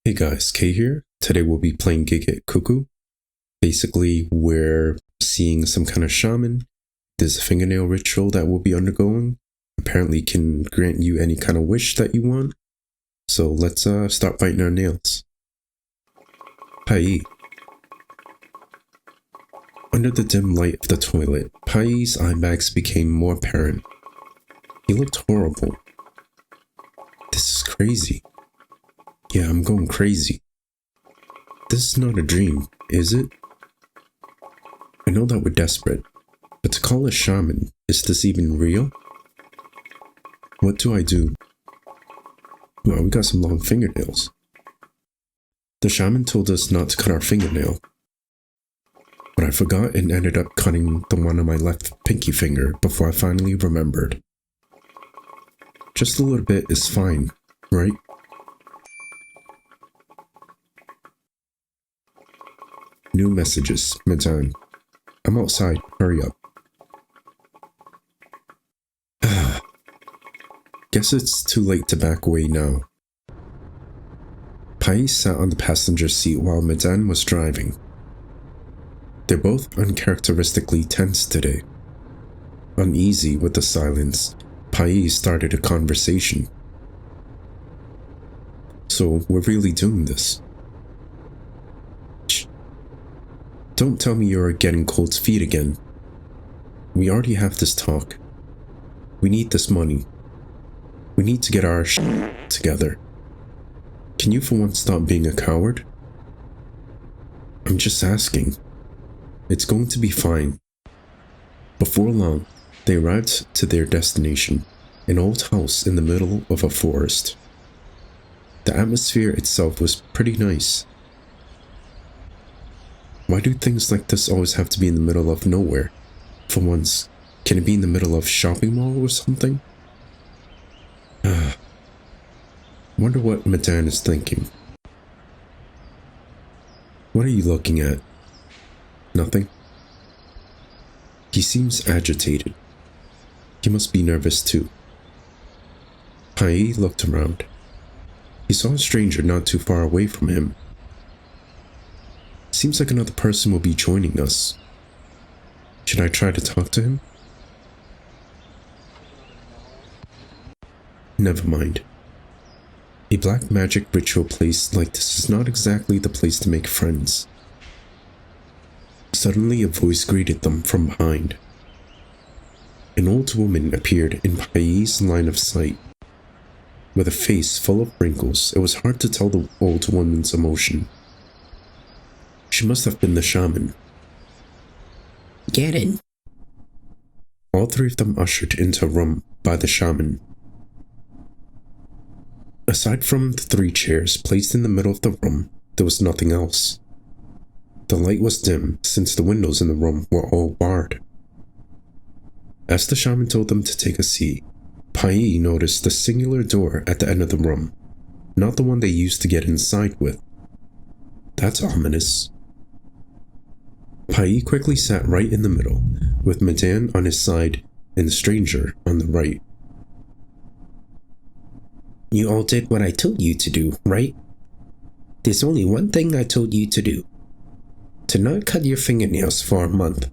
Hey guys, Kay here. Today we'll be playing Gigit Kuku. Basically, we're seeing some kind of shaman. There's a fingernail ritual that we'll be undergoing. Apparently can grant you any kind of wish that you want. So let's start biting our nails. Pai'e. Under the dim light of the toilet, Pai'e's eye bags became more apparent. He looked horrible. This is crazy. Yeah, I'm going crazy. This is not a dream, is it? I know that we're desperate, but to call a shaman, is this even real? What do I do? Well, we got some long fingernails. The shaman told us not to cut our fingernail, but I forgot and ended up cutting the one on my left pinky finger before I finally remembered. Just a little bit is fine, right? New messages, Medan. I'm outside, hurry up. Guess it's too late to back away now. Pai'e sat on the passenger seat while Medan was driving. They're both uncharacteristically tense today. Uneasy with the silence, Pai'e started a conversation. So we're really doing this? Don't tell me you're getting cold feet again. We already have this talk. We need this money. We need to get our together. Can you for once stop being a coward? I'm just asking. It's going to be fine. Before long, they arrived to their destination, an old house in the middle of a forest. The atmosphere itself was pretty nice. Why do things like this always have to be in the middle of nowhere? For once, can it be in the middle of a shopping mall or something? Wonder what Medan is thinking. What are you looking at? Nothing? He seems agitated. He must be nervous too. Pai'e looked around. He saw a stranger not too far away from him. Seems like another person will be joining us. Should I try to talk to him? Never mind. A black magic ritual place like this is not exactly the place to make friends. Suddenly a voice greeted them from behind. An old woman appeared in Pai'e's line of sight. With a face full of wrinkles, it was hard to tell the old woman's emotion. She must have been the shaman. Get in. All three of them ushered into a room by the shaman. Aside from the three chairs placed in the middle of the room, there was nothing else. The light was dim since the windows in the room were all barred. As the shaman told them to take a seat, Pai'e noticed the singular door at the end of the room, not the one they used to get inside with. That's ominous. Pai'e quickly sat right in the middle, with Medan on his side and the stranger on the right. You all did what I told you to do, right? There's only one thing I told you to do. To not cut your fingernails for a month.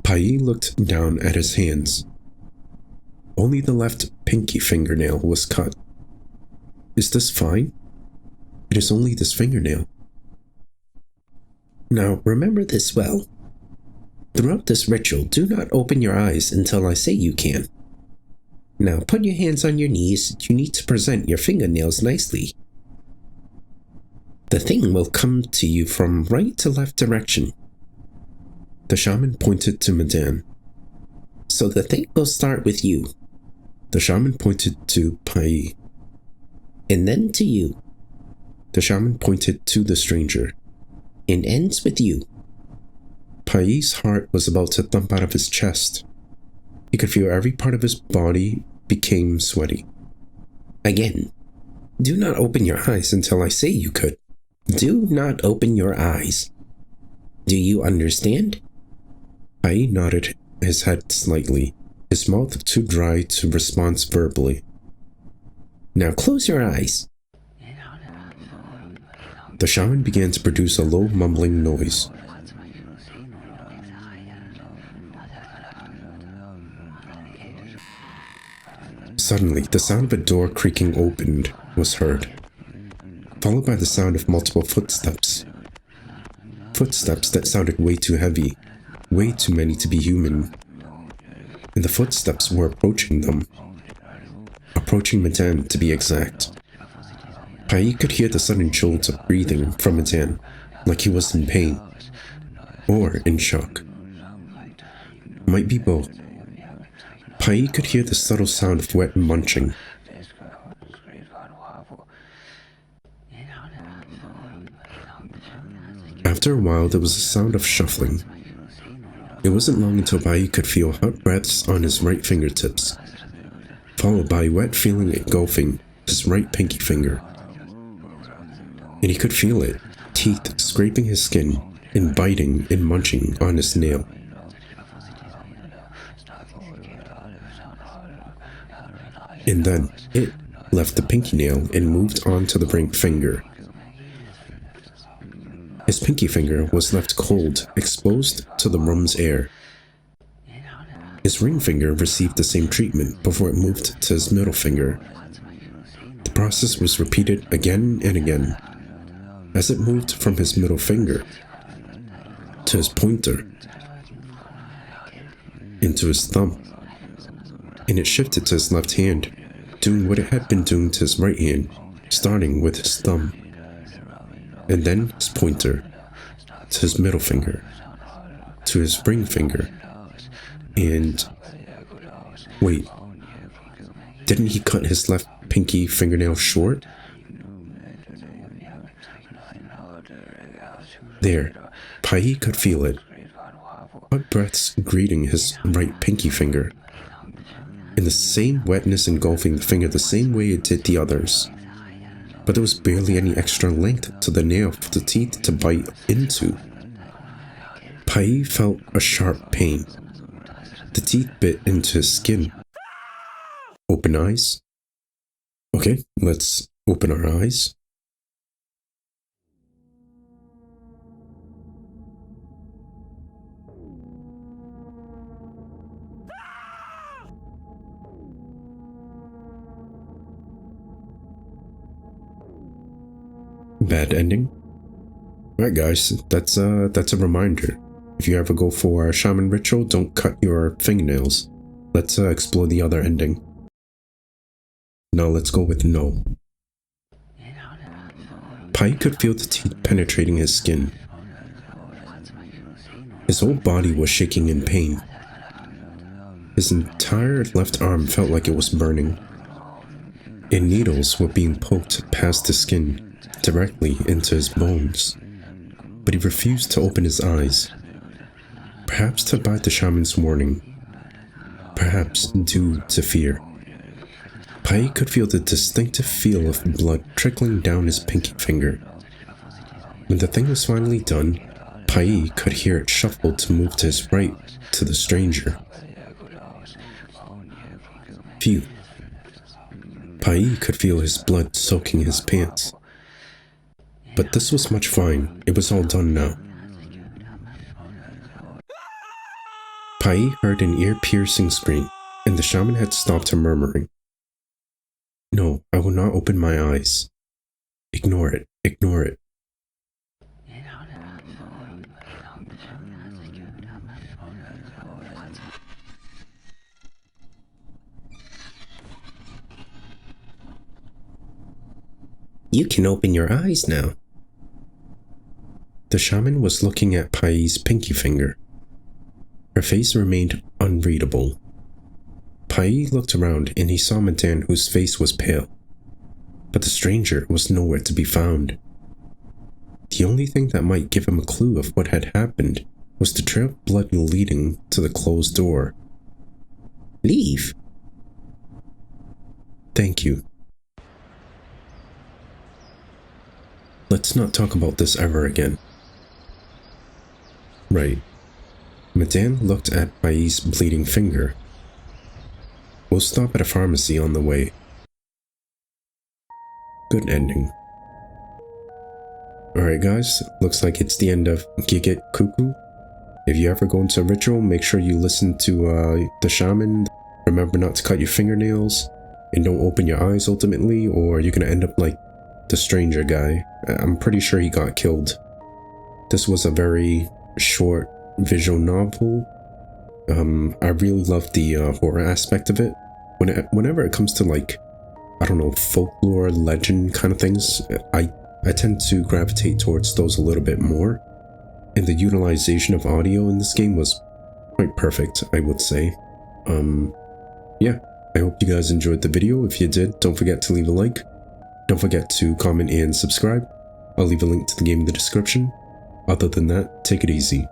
Pai'e looked down at his hands. Only the left pinky fingernail was cut. Is this fine? It is only this fingernail. Now remember this well. Throughout this ritual, do not open your eyes until I say you can. Now put your hands on your knees. You need to present your fingernails nicely. The thing will come to you from right to left direction. The shaman pointed to Medan. So the thing will start with you. The shaman pointed to Pai'e. And then to you. The shaman pointed to the stranger. And ends with you. Pai'e's heart was about to thump out of his chest. He could feel every part of his body became sweaty. Again, do not open your eyes until I say you could. Do not open your eyes. Do you understand? Pai'e nodded his head slightly, his mouth too dry to respond verbally. Now close your eyes. The shaman began to produce a low mumbling noise. Suddenly, the sound of a door creaking opened was heard, followed by the sound of multiple footsteps. Footsteps that sounded way too heavy, way too many to be human. And the footsteps were approaching them. Approaching Medan, to be exact. Pai'e could hear the sudden jolt of breathing from Medan, like he was in pain. Or in shock. Might be both. Pai'e could hear the subtle sound of wet munching. After a while, there was a sound of shuffling. It wasn't long until Pai'e could feel hot breaths on his right fingertips, followed by a wet feeling engulfing his right pinky finger. And he could feel it, teeth scraping his skin and biting and munching on his nail. And then it left the pinky nail and moved on to the ring finger. His pinky finger was left cold, exposed to the room's air. His ring finger received the same treatment before it moved to his middle finger. The process was repeated again and again, as it moved from his middle finger to his pointer, into his thumb, and it shifted to his left hand, doing what it had been doing to his right hand, starting with his thumb, and then his pointer, to his middle finger, to his ring finger, and... wait, didn't he cut his left pinky fingernail short? There, Pai'e could feel it. Hot breaths greeting his right pinky finger, and the same wetness engulfing the finger the same way it did the others. But there was barely any extra length to the nail for the teeth to bite into. Pai'e felt a sharp pain. The teeth bit into his skin. Open eyes? Okay, let's open our eyes. Bad ending? Alright guys, that's a reminder. If you ever go for a shaman ritual, don't cut your fingernails. Let's explore the other ending. Now let's go with no. Pai'e could feel the teeth penetrating his skin. His whole body was shaking in pain. His entire left arm felt like it was burning, and needles were being poked past the skin directly into his bones. But he refused to open his eyes. Perhaps to abide the shaman's warning. Perhaps due to fear. Pai'e could feel the distinctive feel of blood trickling down his pinky finger. When the thing was finally done, Pai'e could hear it shuffle to move to his right to the stranger. Phew. Pai'e could feel his blood soaking his pants. But this was much fine. It was all done now. Pai'e heard an ear-piercing scream, and the shaman had stopped her murmuring. No, I will not open my eyes. Ignore it. Ignore it. You can open your eyes now. The shaman was looking at Pai'e's pinky finger. Her face remained unreadable. Pai'e looked around and he saw Medan, whose face was pale. But the stranger was nowhere to be found. The only thing that might give him a clue of what had happened was the trail of blood leading to the closed door. Leave. Thank you. Let's not talk about this ever again. Right. Medan looked at Pai'e's bleeding finger. We'll stop at a pharmacy on the way. Good ending. Alright guys, looks like it's the end of Gigit Kuku. If you ever go into a ritual, make sure you listen to the shaman. Remember not to cut your fingernails, and don't open your eyes ultimately, or you're gonna end up like the stranger guy. I'm pretty sure he got killed. This was a very short visual novel. I really love the horror aspect of it. Whenever it comes to like, I don't know, folklore, legend kind of things, I tend to gravitate towards those a little bit more. And the utilization of audio in this game was quite perfect, I would say. Yeah, I hope you guys enjoyed the video. If you did, don't forget to leave a like. Don't forget to comment and subscribe. I'll leave a link to the game in the description. Other than that, take it easy.